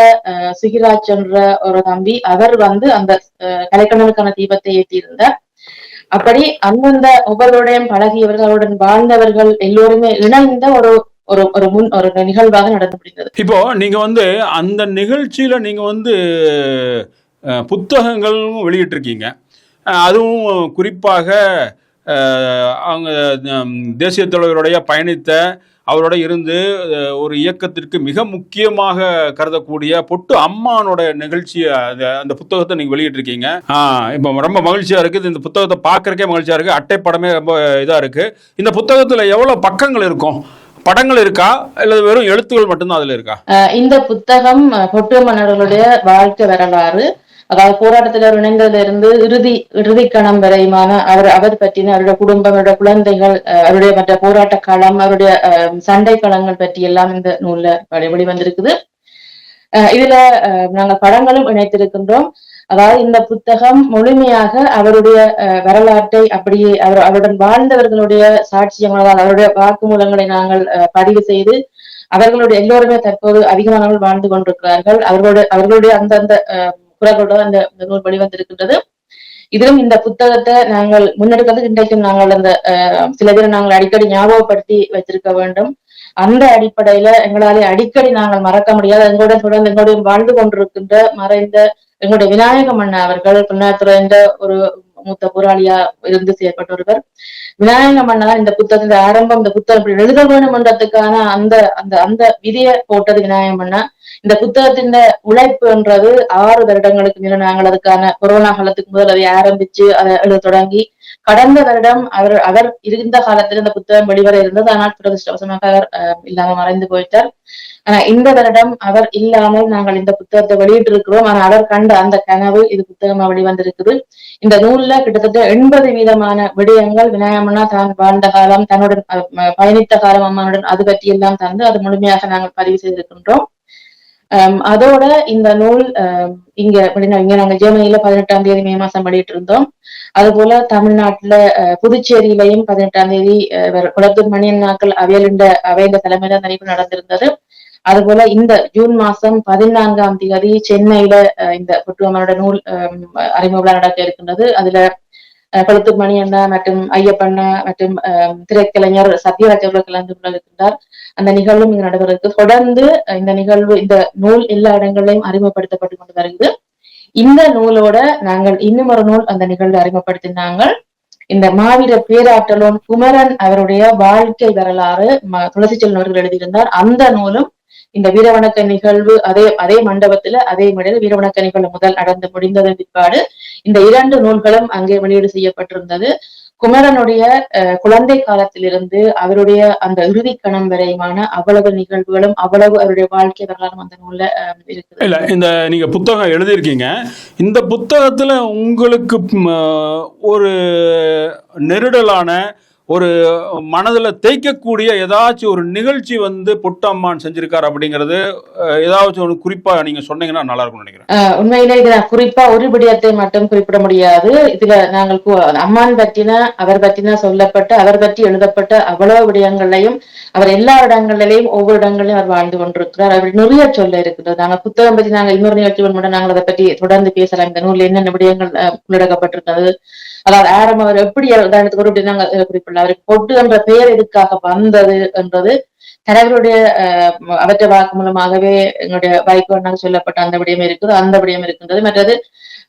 B: சுகிராஜ் என்ற ஒரு தம்பி, அவர் வந்து அந்த கலைக்கண்ணனுக்கான தீபத்தை ஏற்றியிருந்தார். அப்படி அந்தந்த ஒவ்வொருவருடையும் பழகியவர்கள், அவருடன் வாழ்ந்தவர்கள் எல்லோருமே இணைந்த ஒரு ஒரு ஒரு நிகழ்வாக நடந்து முடிந்தது.
A: இப்போ நீங்க வந்து அந்த நிகழ்ச்சியில நீங்க வந்து புத்தகங்களும் வெளியிட்டிருக்கீங்க. அதுவும் குறிப்பாக அவங்க தேசிய தலைவருடைய பயணித்த அவரோட இருந்து ஒரு இயக்கத்திற்கு மிக முக்கியமாக கருதக்கூடிய பொட்டு அம்மானோட நிகழ்ச்சியை அந்த புத்தகத்தை நீங்கள் வெளியிட்டிருக்கீங்க. இப்போ ரொம்ப மகிழ்ச்சியாக இருக்குது. இந்த புத்தகத்தை பார்க்குறக்கே மகிழ்ச்சியாக இருக்குது. அட்டைப்படமே ரொம்ப இதாக இருக்குது. இந்த புத்தகத்தில் எவ்வளோ பக்கங்கள் இருக்கும்? படங்கள் இருக்கா இல்ல வெறும் எழுத்துக்கள் மட்டும்தான் அதுல இருக்கா?
B: இந்த புத்தகம் பொட்டு மன்னர்களுடைய வாழ்க்கை வரலாறு, அதாவது போராட்டத்தில் இணைந்ததிலிருந்து இறுதி கணம் வரையுமான அவர் பற்றின அவருடைய குடும்பம், அவருடைய குழந்தைகள், அவருடைய மற்ற போராட்ட களம், அவருடைய சண்டை களங்கள் பற்றி எல்லாம் இந்த நூல்ல வெளிவந்திருக்குது. இதுல நாங்கள் படங்களும் இணைத்திருக்கின்றோம். அதாவது இந்த புத்தகம் முழுமையாக அவருடைய வரலாற்றை அப்படியே அவருடன் வாழ்ந்தவர்களுடைய சாட்சியங்கள், அவருடைய வாக்குமூலங்களை நாங்கள் பதிவு செய்து அவர்களுடைய எல்லோருமே தற்போது அதிகமானவர்கள் வாழ்ந்து கொண்டிருக்கிறார்கள். அவர்களுடைய அந்தந்த குரலோட அந்த நூல் வெளிவந்திருக்கின்றது. இதிலும் இந்த புத்தகத்தை நாங்கள் முன்னெடுக்கிறது இன்றைக்கும் நாங்கள் அந்த சில பேரை நாங்கள் அடிக்கடி ஞாபகப்படுத்தி வைத்திருக்க வேண்டும். அந்த அடிப்படையில எங்களாலே அடிக்கடி நாங்கள் மறக்க முடியாது, எங்களுடன் தொடர்ந்து எங்களுடைய வாழ்ந்து கொண்டிருக்கின்ற மறைந்த எங்களுடைய விநாயகம் அண்ணா அவர்கள் பின்னாத்துறை என்ற ஒரு மூத்த போராளியா இருந்து செயற்பட்டொருவர். விநாயகம் அண்ணா இந்த புத்தகத்தின் ஆரம்பம், இந்த புத்தகம் எழுத வேண்டும் என்றதுக்கான அந்த அந்த அந்த விதியை போட்டது விநாயகம் அண்ணா. இந்த புத்தகத்தின் உழைப்பு என்றது 6 வருடங்களுக்கு மேல நாங்கள் அதுக்கான கொரோனா காலத்துக்கு முதல் அதை ஆரம்பிச்சு அதை எழுத தொடங்கி கடந்த வருடம் அவர் இருந்த காலத்தில் இந்த புத்தகம் வெளிவர இருந்தது. ஆனால் துரதிருஷ்டவசமாக அவர் இல்லாம மறைந்து போயிட்டார். ஆனா இந்த வருடம் அவர் இல்லாமல் நாங்கள் இந்த புத்தகத்தை வெளியிட்டு இருக்கிறோம். ஆனா அவர் கண்ட அந்த கனவு இது புத்தகமா வெளிவந்திருக்குது. இந்த நூல்ல கிட்டத்தட்ட 80% விடயங்கள் விநாயகம்னா தான் வாழ்ந்த காலம், தன்னுடன் பயணித்த காலம், அம்மாவுடன் அது பற்றி எல்லாம் தந்து அது முழுமையாக நாங்கள் பதிவு செய்திருக்கின்றோம். அதோட இந்த நூல் இங்க நாங்க ஜெர்மனியில 18ஆம் தேதி மே மாசம் வெளியிட்டு இருந்தோம். அது போல தமிழ்நாட்டுல புதுச்சேரியிலையும் 18ஆம் தேதி குளத்தூர் மணியண்ணாக்கள் அவையில தலைமையில நினைவு நடந்திருந்தது. அது போல இந்த ஜூன் மாசம் 14ஆம் தேதி சென்னையில இந்த பொட்டுவம்மனோட நூல் அறிமுக விழா நடக்க இருக்கின்றது. அதுல கொளுத்து மணி அண்ணா மற்றும் ஐயப்பண்ணா மற்றும் திரைக்கலைஞர் சத்யராஜ் அவர்கள் கலந்து கொண்டிருக்கின்றார். அந்த நிகழ்வும் இங்கு நடைபெறுகிறது. தொடர்ந்து இந்த நிகழ்வு, இந்த நூல் எல்லா இடங்களிலும் அறிமுகப்படுத்தப்பட்டு கொண்டு வருகிறது. இந்த நூலோட நாங்கள் இன்னும் ஒரு நூல் அந்த நிகழ்வு அறிமுகப்படுத்தினாங்க. இந்த மாவீர பேராற்றலோன் குமரன் அவருடைய வாழ்க்கை வரலாறு துளசி செல்வன் அவர்கள் எழுதியிருந்தார். அந்த நூலும் இந்த வீரவணக்க நிகழ்வு அதே மண்டபத்துல அதே மேடையில் வீரவணக்க நிகழ்வு முதல் நடந்து முடிந்ததன் பிற்பாடு இந்த 2 நூல்களும் அங்கே வெளியீடு செய்யப்பட்டிருந்தது. குமரனுடைய குழந்தை காலத்திலிருந்து அவருடைய அந்த இறுதி கணம் வரையுமான அவ்வளவு நிகழ்வுகளும் அவ்வளவு அவருடைய வாழ்க்கை வரலாறும் அந்த நூல்ல இருக்குது.
A: இல்ல, இந்த நீங்க புத்தகம் எழுதியிருக்கீங்க. இந்த புத்தகத்துல உங்களுக்கு ஒரு நெருடலான ஒரு மனதில் தேய்க்கக்கூடிய ஏதாச்சும் ஒரு நிகழ்ச்சி புட்டம்மான் செஞ்சிருக்காரு அப்படிங்கிறது ஏதாச்சும் ஒரு குறிப்பா நீங்க சொன்னீங்கன்னா நல்லா இருக்கும்னு நினைக்கிறேன்.
B: உண்மையிலே இது குறிப்பா ஒரு விடயத்தை மட்டும் குறிப்பிட முடியாது. இதுல நாங்கள் அம்மான் பற்றின அவர் பற்றின சொல்லப்பட்ட அவர் பற்றி எழுதப்பட்ட அவ்வளவு விடயங்களையும் அவர் எல்லா இடங்களிலையும் ஒவ்வொரு இடங்களிலும் அவர் வாழ்ந்து கொண்டிருக்கிறார். அவர் நிறைய சொல்ல இருக்கிறது. நாங்க புத்தகம் பற்றி நாங்கள் இன்னொரு நிகழ்ச்சி மட்டும் நாங்கள் அதை பற்றி தொடர்ந்து பேசலாம். இந்த நூல் என்னென்ன விடயங்கள் உள்ளடக்கப்பட்டிருக்கிறது, அதாவது ஆரம் அவர் எப்படி உதாரணத்துக்கு ஒரு நாங்கள் குறிப்பிடலாம். அவருக்கு பொட்டு என்ற பெயர் எதுக்காக வந்தது என்றது தலைவருடைய அவற்றை வாக்கு மூலமாகவே எங்களுடைய வாய்ப்பு சொல்லப்பட்ட அந்த விடயம் இருக்குது. அந்த விடயம் இருக்கின்றது. மற்றது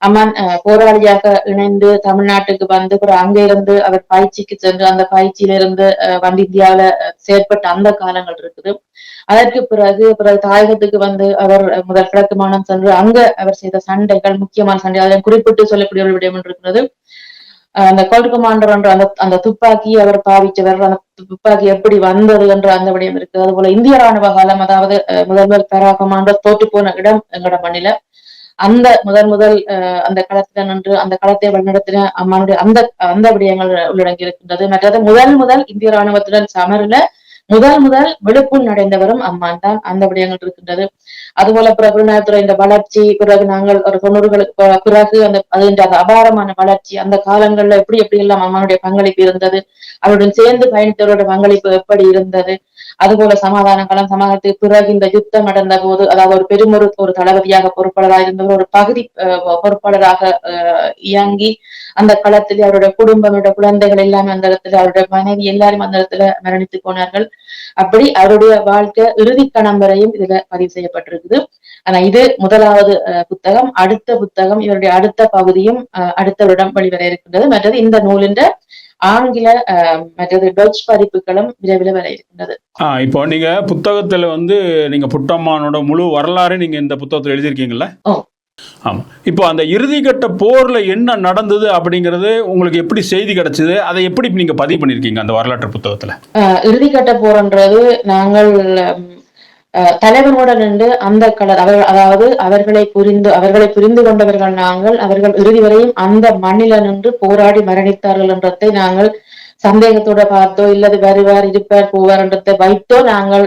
B: அம்மான் போராளியாக இணைந்து தமிழ்நாட்டுக்கு வந்து அங்க இருந்து அவர் பயிற்சிக்கு சென்று அந்த பயிற்சியிலிருந்து இந்தியாவில செயற்பட்ட அந்த காலங்கள் இருக்குது. அதற்கு பிறகு தாயகத்துக்கு வந்து அவர் முதல் கிழக்கு மாநிலம் சென்று அங்க அவர் செய்த சண்டைகள், முக்கியமான சண்டை, அதை குறிப்பிட்டு சொல்லக்கூடிய ஒரு விடயம் இருக்கிறது. அந்த கோல்ட் கமாண்டர் என்ற அந்த துப்பாக்கி அவர் பாவிச்சவர், அந்த துப்பாக்கி எப்படி வந்தது என்ற அந்த விடயம் இருக்கு. அதுபோல இந்திய ராணுவ காலம், அதாவது முதல்வர் பேரா கமாண்டர் தோற்று போன இடம் எங்களோட மண்ணில அந்த முதல் அந்த களத்துல நின்று அந்த களத்தை வழிநடத்தின அம்மானுடைய அந்த விடயங்கள் உள்ளடங்கி இருக்கின்றது. மற்றது முதல் இந்திய ராணுவத்துடன் சமரில முதல் விழுப்புண் அடைந்தவரும் அம்மான் தான். அந்த விடயங்கள் இருக்கின்றது. அதுபோல பிறகு இந்த வளர்ச்சி, பிறகு நாங்கள் ஒரு 90களுக்கு பிறகு அந்த அபாரமான வளர்ச்சி, அந்த காலங்கள்ல எப்படி எல்லாம் அம்மானுடைய பங்களிப்பு இருந்தது, அவருடன் சேர்ந்து பயணித்தவருடைய பங்களிப்பு எப்படி இருந்தது, அதுபோல சமாதான காலம், சமாதானத்துக்கு பிறகு இந்த யுத்தம் நடந்த போது, அதாவது ஒரு பெருமொரு ஒரு தளபதியாக பொறுப்பாளராக இருந்தவர் ஒரு பகுதி பொறுப்பாளராக இயங்கி அந்த களத்தில் அவருடைய குடும்பம், அவருடைய குழந்தைகள் எல்லாமே அந்த இடத்துல, அவருடைய மனைவி எல்லாரும் அந்த இடத்துல மரணித்து போனார்கள். அப்படி அவருடைய வாழ்க்கை இறுதி கணம் வரையும் இதுல பதிவு செய்யப்பட்டிருக்குது. ஆனா இது முதலாவது புத்தகம். அடுத்த புத்தகம், இவருடைய அடுத்த பகுதியும் அடுத்த வருடம் வெளிவர இருக்கின்றது. மற்றது இந்த நூலின் ஆங்கில மற்றது டச் பதிப்புகளும் விரைவில் வர இருக்கின்றது.
A: இப்போ நீங்க புத்தகத்துல நீங்க புட்டம்மானோட முழு வரலாறு நீங்க இந்த புத்தகத்துல எழுதியிருக்கீங்கல்ல? ஆமா. இப்போ அந்த இறுதிக்கட்ட போர்ல என்ன நடந்தது அப்படிங்கிறது உங்களுக்கு எப்படி செய்தி கிடைச்சது, அதை எப்படி நீங்க பதிவு பண்ணிருக்கீங்க அந்த வரலாற்று புத்தகத்துல?
B: இறுதிக்கட்ட போர்ன்றது நாங்கள் தலைவரோட நின்று அந்த அதாவது அவர்களை புரிந்து கொண்டவர்கள் நாங்கள். அவர்கள் இறுதி வரையும் அந்த மண்ணில நின்று போராடி மரணித்தார்கள் என்றதை நாங்கள் சந்தேகத்தோட பார்த்தோ இல்லது வருவார் இருப்பார் போவார் என்றதை வைத்தோ நாங்கள்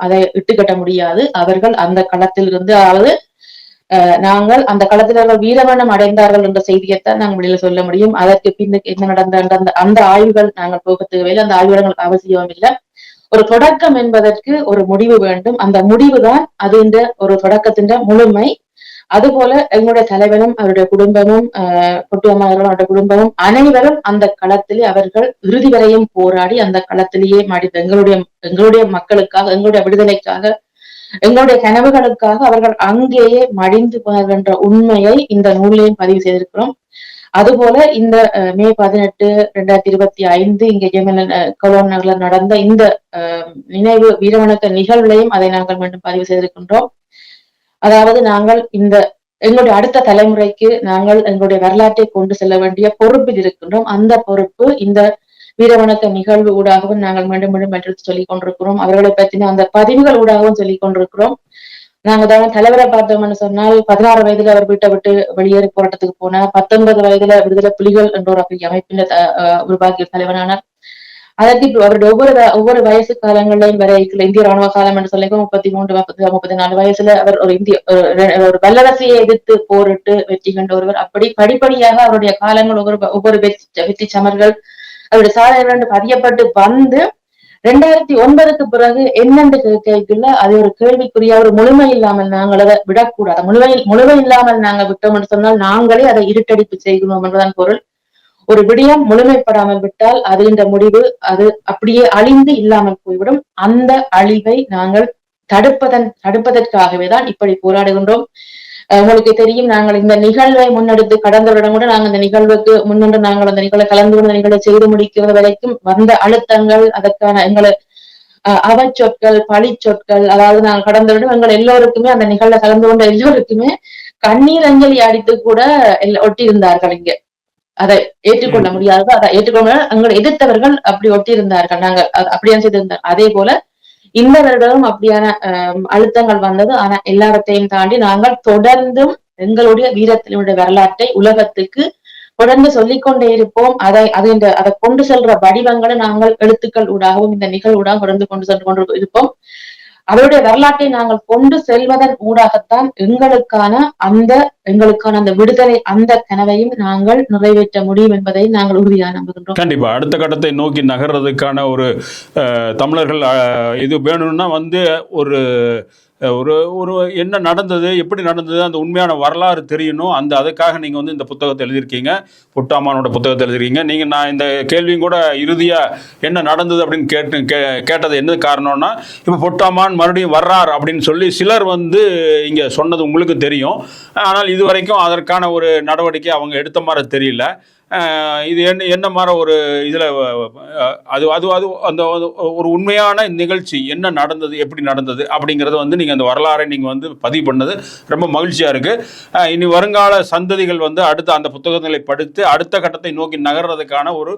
B: அதை இட்டுக்கட்ட முடியாது. அவர்கள் அந்த களத்தில் இருந்து, அதாவது நாங்கள் அந்த களத்தில் வீரமரணம் அடைந்தார்கள் என்ற செய்தியைத்தான் நாங்கள் வெளியில சொல்ல முடியும். அதற்கு பின்னுக்கு என்ன நடந்த அந்த ஆய்வுகள் நாங்கள் போக தேவையில்லை. அந்த ஆய்வுகள் அவசியம் இல்லை. ஒரு தொடக்கம் என்பதற்கு ஒரு முடிவு வேண்டும். அந்த முடிவு தான் அது ஒரு தொடக்கத்தின் முழுமை. அதுபோல எங்களுடைய தலைவனும் அவருடைய குடும்பமும் பொட்டுவம்மாவர்களும் அவருடைய குடும்பமும் அனைவரும் அந்த களத்திலே அவர்கள் இறுதி வரையும் போராடி அந்த களத்திலேயே மடித்து எங்களுடைய மக்களுக்காக, எங்களுடைய விடுதலைக்காக, எங்களுடைய கனவுகளுக்காக அவர்கள் அங்கேயே மடிந்து போனார்கள் என்ற உண்மையை இந்த நூலையும் பதிவு செய்திருக்கிறோம். அதுபோல இந்த மே 18, 2025 இங்கே கொலோன் நகர்ல நடந்த இந்த நினைவு வீரவணக்க நிகழ்வுகளையும் அதை நாங்கள் மீண்டும் பதிவு செய்திருக்கின்றோம். அதாவது நாங்கள் எங்களுடைய அடுத்த தலைமுறைக்கு நாங்கள் எங்களுடைய வரலாற்றை கொண்டு செல்ல வேண்டிய பொறுப்பில் இருக்கின்றோம். அந்த பொறுப்பு இந்த வீரவணக்க நிகழ்வு ஊடாகவும் நாங்கள் மீண்டும் எடுத்து சொல்லிக் கொண்டிருக்கிறோம். அவர்களை பற்றின அந்த பதிவுகள் ஊடாகவும் சொல்லிக் கொண்டிருக்கிறோம். நாங்க தான் தலைவரை பார்த்தோம்னு சொன்னால் 16 வயதுல அவர் வீட்டை விட்டு வெளியேறி போராட்டத்துக்கு போனார். 19 வயதுல விடுதலை புலிகள் என்ற ஒரு அமைப்பின் உருவாக்கிய தலைவனானார். அதற்கு அவருடைய ஒவ்வொரு வயசு காலங்களையும் வர இந்திய ராணுவ காலம் என்று சொல்லி 33, 34 வயசுல அவர் ஒரு வல்லரசையை எதிர்த்து போரிட்டு வெற்றி கண்ட ஒருவர். அப்படி படிப்படியாக அவருடைய காலங்கள் ஒவ்வொரு வெற்றி சமர்கள் அவருடைய சாதனைகள் பதியப்பட்டு வந்து 2009க்கு பிறகு என்னென்று கேட்கல அது ஒரு கேள்விக்குரிய ஒரு முழுமை இல்லாமல் நாங்கள் அதை விடக்கூடாது. முழுமை இல்லாமல் நாங்கள் விட்டோம் என்று சொன்னால் நாங்களே அதை இருட்டடிப்பு செய்கிறோம் என்றுதான் பொருள். ஒரு விடயம் முழுமைப்படாமல் விட்டால் அது இந்த முடிவு அது அப்படியே அழிந்து இல்லாமல் போய்விடும். அந்த அழிவை நாங்கள் தடுப்பதற்காகவே தான் இப்படி போராடுகின்றோம். உங்களுக்கு தெரியும், நாங்கள் இந்த நிகழ்வை முன்னெடுத்து கடந்த வருடம் கூட நாங்கள் இந்த நிகழ்வுக்கு முன்னின்று நாங்கள் அந்த நிகழ்வை கலந்து கொண்டு நிகழ்வை செய்து முடிக்கிறது வரைக்கும் வந்த அழுத்தங்கள், அதற்கான எங்களை அவச்சொற்கள், பழி சொற்கள், அதாவது நாங்கள் கடந்த வருடம் எங்கள் எல்லோருக்குமே அந்த நிகழ்வை கலந்து கொண்ட எல்லோருக்குமே கண்ணீர் அஞ்சலி அடித்து கூட ஒட்டி இருந்தார்கள். இங்க அதை ஏற்றுக்கொள்ள முடியாது, அதை ஏற்றுக்கொள்ள எங்களை எதிர்த்தவர்கள் அப்படி ஒட்டி இருந்தார்கள். நாங்கள் அப்படியே செய்திருந்தார். அதே போல இந்த வருடமும் அப்படியான அழுத்தங்கள் வந்தது. ஆனா எல்லாவற்றையும் தாண்டி நாங்கள் தொடர்ந்தும் எங்களுடைய வீரத்தினுடைய வரலாற்றை உலகத்துக்கு தொடர்ந்து சொல்லிக்கொண்டே இருப்போம். அதை கொண்டு செல்ற வடிவங்களை நாங்கள் எழுத்துக்கள் ஊடாகவும் இந்த நிகழ்வுடாக தொடர்ந்து கொண்டு சென்று கொண்டு இருப்போம். அவருடைய வரலாற்றை நாங்கள் கொண்டு செல்வதன் ஊடாகத்தான் எங்களுக்கான அந்த விடுதலை அந்த கனவையும் நாங்கள் நிறைவேற்ற முடியும் என்பதை நாங்கள் உறுதியாக நம்புகின்றோம்.
A: கண்டிப்பா அடுத்த கட்டத்தை நோக்கி நகர்றதுக்கான ஒரு தமிழர்கள் இது வேணும்னா ஒரு ஒரு ஒரு என்ன நடந்தது, எப்படி நடந்தது, அந்த உண்மையான வரலாறு தெரியணும். அதுக்காக நீங்கள் இந்த புத்தகத்தை எழுதியிருக்கீங்க, பொட்டாமானோட புத்தகத்தை எழுதிருக்கீங்க. நீங்கள் நான் இந்த கேள்வியும் கூட இறுதியாக என்ன நடந்தது அப்படின்னு கேட்டது என்ன காரணம்னா, இப்போ பொட்டாமான் மறுபடியும் வர்றார் அப்படின்னு சொல்லி சிலர் இங்கே சொன்னது உங்களுக்கு தெரியும். ஆனால் இது வரைக்கும் அதற்கான ஒரு நடவடிக்கை அவங்க எடுத்த மாதிரி தெரியல. இது என்ன மாதிரி ஒரு இதில் அந்த ஒரு உண்மையான நிகழ்ச்சி என்ன நடந்தது, எப்படி நடந்தது அப்படிங்கிறத நீங்கள் அந்த வரலாறை நீங்கள் பதிவு பண்ணது ரொம்ப மகிழ்ச்சியாக இருக்குது. இனி வருங்கால சந்ததிகள் அடுத்த அந்த புத்தகங்களை படித்து அடுத்த கட்டத்தை நோக்கி நகர்றதுக்கான ஒரு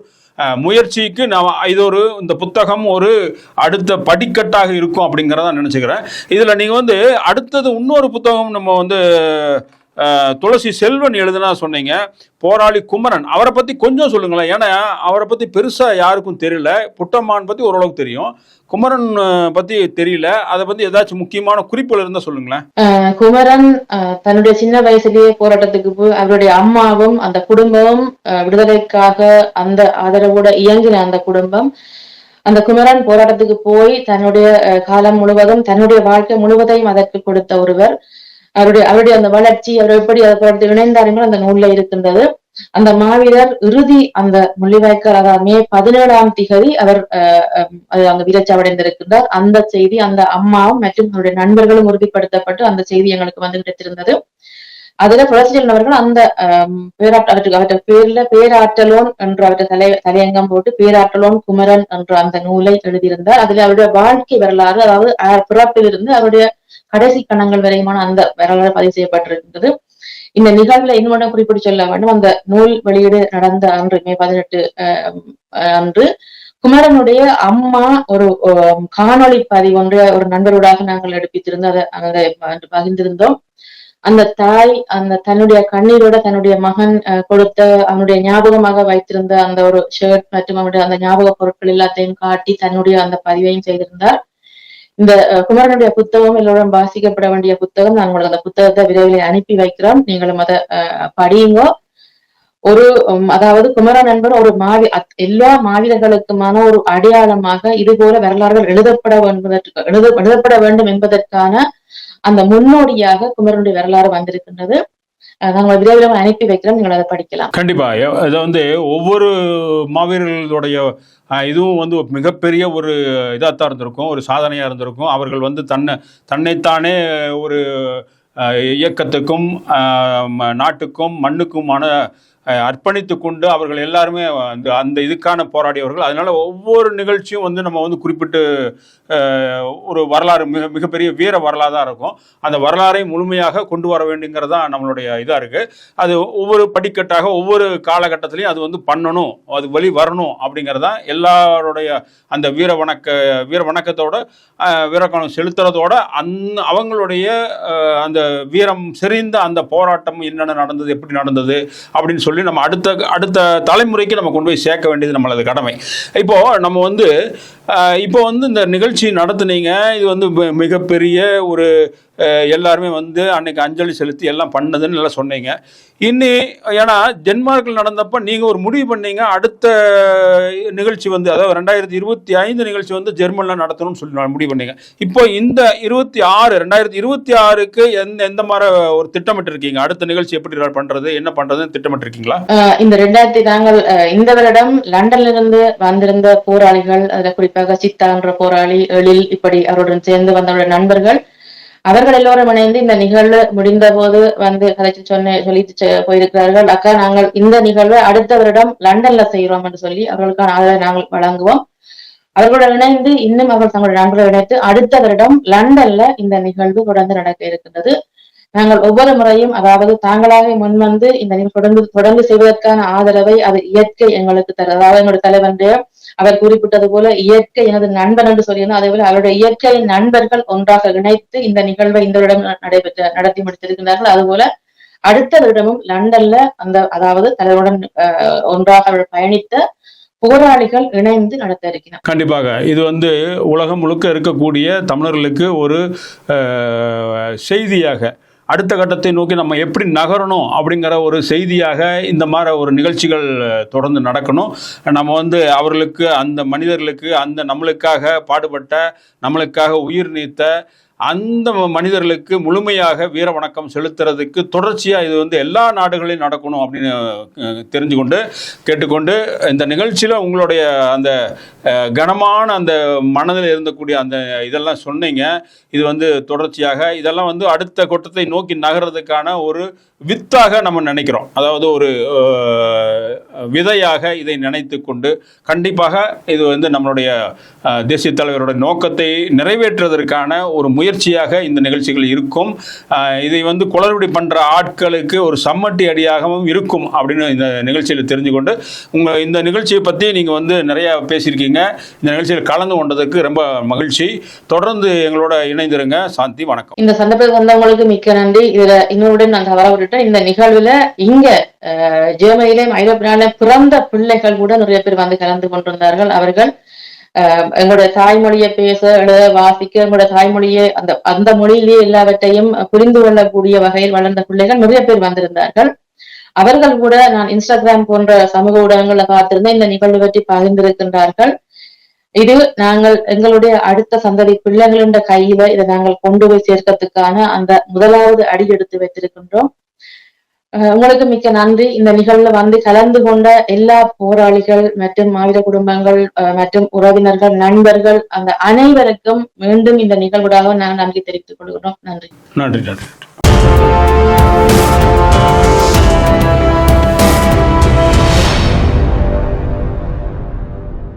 A: முயற்சிக்கு இந்த புத்தகம் ஒரு அடுத்த படிக்கட்டாக இருக்கும் அப்படிங்கிறத நினச்சிக்கிறேன். இதில் நீங்கள் அடுத்தது இன்னொரு புத்தகம் நம்ம துளசி செல்வன் எழுதுனா சொன்னீங்க, போராளி குமரன். அவரை பற்றி கொஞ்சம் சொல்லுங்களேன். ஏன்னா அவரை பற்றி பெருசாக யாருக்கும் தெரியல. புட்டம்மான் பற்றி ஓரளவுக்கு தெரியும், குமரன் பற்றி தெரியல. அதை பற்றி ஏதாச்சும் முக்கியமான குறிப்புகள் இருந்தால் சொல்லுங்களேன்.
B: குமரன் தன்னுடைய சின்ன வயசுலேயே போராட்டத்துக்கு போய் அவருடைய அம்மாவும் அந்த குடும்பமும் விடுதலைக்காக அந்த ஆதரவோட இயங்கின அந்த குடும்பம். அந்த குமரன் போராட்டத்துக்கு போய் தன்னுடைய காலம் முழுவதும் தன்னுடைய வாழ்க்கை முழுவதையும் அதற்கு கொடுத்த ஒருவர். அவருடைய அந்த வளர்ச்சி, அவர் எப்படி அதை இணைந்தார்கள் அந்த நூல்ல இருக்கின்றது. அந்த மாவீரர் இறுதி அந்த முள்ளிவாய்க்கால், அதாவது மே 17 அவர் அங்க வீரச்சாவடைந்திருக்கின்றார். அந்த செய்தி அந்த அம்மாவும் மற்றும் அவருடைய நண்பர்களும் உறுதிப்படுத்தப்பட்டு அந்த செய்தி எங்களுக்கு கிடைத்திருந்தது. அதுல புரட்சியன் அவர்கள் அந்த அவற்றை பேர்ல பேராற்றலோன் என்று அவற்றை தலையங்கம் போட்டு பேராற்றலோன் குமரன் என்ற அந்த நூலை எழுதியிருந்தார். அதுல அவருடைய வாழ்க்கை வரலாறு, அதாவது பிறப்பிலிருந்து அவருடைய கடைசி கணங்கள் வரையுமான அந்த வரலாறு பதிவு செய்யப்பட்டிருக்கின்றது. இந்த நிகழ்வுல இன்னொன்று குறிப்பிட்டு சொல்ல வேண்டும். அந்த நூல் வெளியீடு நடந்த அன்று மே 18 அன்று குமரனுடைய அம்மா ஒரு காணொளி பதிவு ஒன்று ஒரு நண்பரோடாக நாங்கள் எடுப்பித்திருந்தோம். அதை பகிர்ந்திருந்தோம். அந்த தாய் தன்னுடைய கண்ணீரோட தன்னுடைய மகன் கொடுத்த அவனுடைய ஞாபகமாக வைத்திருந்த அந்த ஒரு ஷர்ட் மற்றும் அவனுடைய அந்த ஞாபக பொருட்கள் எல்லாத்தையும் காட்டி தன்னுடைய அந்த பதிவையும் செய்திருந்தார். இந்த குமரனுடைய புத்தகம் எல்லோரும் வாசிக்கப்பட வேண்டிய புத்தகம். நான் உங்களுக்கு அந்த புத்தகத்தை விரைவில் அனுப்பி வைக்கிறோம், நீங்களும் அதை படியுங்க. அதாவது குமரன் என்பது ஒரு எல்லா மாவீரர்களுக்குமான ஒரு அடையாளமாக இது போல வரலாறுகள் எழுதப்பட வேண்டும் என்பதற்கான அந்த முன்னோடியாக குமரனுடைய வரலாறு வந்திருக்கின்றது. நாங்கள் விரைவில் அனுப்பி வைக்கிறோம், நீங்கள் அதை படிக்கலாம்.
A: கண்டிப்பா. இதை ஒவ்வொரு மாவீரர்களுடைய இதுவும் மிகப்பெரிய ஒரு இதாகத்தான் இருந்திருக்கும், ஒரு சாதனையாக இருந்திருக்கும். அவர்கள் தன்னைத்தானே ஒரு இயக்கத்துக்கும் நாட்டுக்கும் மண்ணுக்குமான அர்ப்பணித்து கொண்டு அவர்கள் எல்லாருமே அந்த இதுக்கான போராடியவர்கள். அதனால ஒவ்வொரு நிகழ்ச்சியும் நம்ம குறிப்பிட்டு ஒரு வரலாறு மிகப்பெரிய வீர வரலாறு தான் இருக்கும். அந்த வரலாறை முழுமையாக கொண்டு வர வேண்டுங்கிறது தான் நம்மளுடைய இதாக இருக்குது. அது ஒவ்வொரு படிக்கட்டாக ஒவ்வொரு காலகட்டத்திலையும் அது பண்ணணும், அது வழி வரணும் அப்படிங்கிறது தான் எல்லாருடைய அந்த வீர வணக்கத்தோட வீரக்கணம் செலுத்துறதோட அவங்களுடைய அந்த வீரம் செறிந்த அந்த போராட்டம் என்னென்ன நடந்தது, எப்படி நடந்தது அப்படின்னு சொல்லி நம்ம அடுத்த தலைமுறைக்கு நம்ம கொண்டு போய் சேர்க்க வேண்டியது நம்மளது கடமை. இப்போ நம்ம இப்போ இந்த நிகழ்ச்சி நடத்துனீங்க. இது மிகப்பெரிய ஒரு எல்லாருமே அன்னைக்கு அஞ்சலி செலுத்தி எல்லாம் பண்ணதுன்னு நல்லா சொன்னீங்க. ஏன்னா டென்மார்க்கில் நடந்தப்ப நீங்கள் ஒரு முடிவு பண்ணீங்க, அடுத்த நிகழ்ச்சி அதாவது 2025 நிகழ்ச்சி ஜெர்மனில் நடத்தணும்னு சொல்லி முடிவு பண்ணீங்க. இப்போ இந்த 2026க்கு எந்த மாதிரி ஒரு திட்டமிட்டு இருக்கீங்க? அடுத்த நிகழ்ச்சி எப்படி பண்ணுறது, என்ன பண்ணுறதுன்னு திட்டமிட்டு இருக்கீங்க? இருக்கீங்களா?
B: இந்த நாங்கள் இந்த வருடம் லண்டன்ல இருந்து வந்திருந்த போராளிகள், அதுல குறிப்பாக சித்தா என்ற போராளி, எழில், இப்படி அவருடன் சேர்ந்து வந்தவருடைய நண்பர்கள், அவர்கள் எல்லோரும் இணைந்து இந்த நிகழ்வு முடிந்த போது வந்து கதைச்சு சொல்லிட்டு போயிருக்கிறார்கள். அக்கா, நாங்கள் இந்த நிகழ்வை அடுத்த வருடம் லண்டன்ல செய்கிறோம் என்று சொல்லி அவர்களுக்கான ஆதரவை நாங்கள் வழங்குவோம். அவர்களுடன் இணைந்து இன்னும் அவர்கள் தங்களுடைய நண்பர்கள் இணைத்து அடுத்த வருடம் லண்டன்ல இந்த நிகழ்வு தொடர்ந்து நடக்க இருக்கின்றது. நாங்கள் ஒவ்வொரு முறையும், அதாவது தாங்களாக முன்வந்து இந்த தொடர்ந்து செய்வதற்கான ஆதரவை அது இயற்கை எங்களுக்கு தர, அதாவது எங்களுடைய தலைவன் அவர் குறிப்பிட்டது போல இயற்கை எனது நண்பன் என்று சொல்லியிருந்தோம். அதே போல அவருடைய இயற்கை நண்பர்கள் ஒன்றாக இணைத்து இந்த நிகழ்வை இந்த வருடம் நடத்தி முடித்திருக்கிறார்கள். அதுபோல அடுத்த வருடமும் லண்டன்ல அதாவது தலைவருடன் ஒன்றாக பயணித்த போராளிகள் இணைந்து நடத்த இருக்கிறார்.
A: கண்டிப்பாக இது வந்து உலகம் முழுக்க இருக்கக்கூடிய தமிழர்களுக்கு ஒரு செய்தியாக, அடுத்த கட்டத்தை நோக்கி நம்ம எப்படி நகரணும் அப்படிங்கிற ஒரு செய்தியாக இந்த மாதிரி ஒரு நிகழ்ச்சிகள் தொடர்ந்து நடக்கணும். நம்ம வந்து அவர்களுக்கு, அந்த மனிதர்களுக்கு, அந்த நம்மளுக்காக பாடுபட்ட, நம்மளுக்காக உயிர் நீத்த அந்த மனிதர்களுக்கு முழுமையாக வீர வணக்கம் செலுத்துறதுக்கு தொடர்ச்சியாக இது வந்து எல்லா நாடுகளையும் நடக்கணும் அப்படின்னு தெரிஞ்சுக்கொண்டு கேட்டுக்கொண்டு, இந்த நிகழ்ச்சியில் உங்களுடைய அந்த கனமான அந்த மனதில் இருந்தக்கூடிய அந்த இதெல்லாம் சொன்னீங்க. இது வந்து தொடர்ச்சியாக இதெல்லாம் வந்து அடுத்த கட்டத்தை நோக்கி நகர்றதுக்கான ஒரு வித்தாக நம்ம நினைக்கிறோம். அதாவது ஒரு விதையாக இதை நினைத்து கொண்டு கண்டிப்பாக இது வந்து நம்மளுடைய தேசிய தலைவருடைய நோக்கத்தை நிறைவேற்றுவதற்கான ஒரு முயற்சியாக இந்த நிகழ்ச்சிகள் இருக்கும். இதை வந்து குளறுபடி பண்ணுற ஆட்களுக்கு ஒரு சம்மட்டி அடியாகவும் இருக்கும் அப்படின்னு இந்த நிகழ்ச்சியில் தெரிஞ்சு கொண்டு, இந்த நிகழ்ச்சியை பற்றி நீங்கள் வந்து நிறையா பேசியிருக்கீங்க. இந்த நிகழ்ச்சியில் கலந்து கொண்டதற்கு ரொம்ப மகிழ்ச்சி. தொடர்ந்து எங்களோட இணைந்திருங்க. சாந்தி, வணக்கம்.
B: இந்த சந்தர்ப்பத்தில் வந்தவங்களுக்கு மிக்க நன்றி. இதுல இன்னொருடன் நான் தவற விட்டுட்டேன். இந்த நிகழ்வுல இங்க ஜெர்மனியிலும் ஐரோப்பியாவிலும் பிறந்த பிள்ளைகள் கூட நிறைய பேர் வந்து கலந்து கொண்டிருந்தார்கள். அவர்கள் எங்களுடைய தாய்மொழியை பேச, எழுத, வாசிக்க, எங்களுடைய தாய்மொழியை அந்த மொழியிலேயே எல்லாவற்றையும் புரிந்து கொள்ளக்கூடிய வகையில் வளர்ந்த பிள்ளைகள் நிறைய பேர் வந்திருந்தார்கள். அவர்கள் கூட நான் இன்ஸ்டாகிராம் போன்ற சமூக ஊடகங்களை பார்த்திருந்தேன், இந்த நிகழ்வு பற்றி பகிர்ந்திருக்கின்றார்கள். இது நாங்கள் எங்களுடைய அடுத்த சந்ததி பிள்ளைகளின் கையில இதை நாங்கள் கொண்டு போய் சேர்க்கறதுக்கான அந்த முதலாவது அடி எடுத்து வைத்திருக்கின்றோம். உங்களுக்கு மிக்க நன்றி. இந்த நிகழ்வுல வந்து கலந்து கொண்ட எல்லா போராளிகள் மற்றும் மாவீர குடும்பங்கள் மற்றும் உறவினர்கள், நண்பர்கள், அந்த அனைவருக்கும் மீண்டும் இந்த நிகழ்வுடாக நாங்கள் நன்றி தெரிவித்துக் கொள்கிறோம். நன்றி.
A: நன்றி.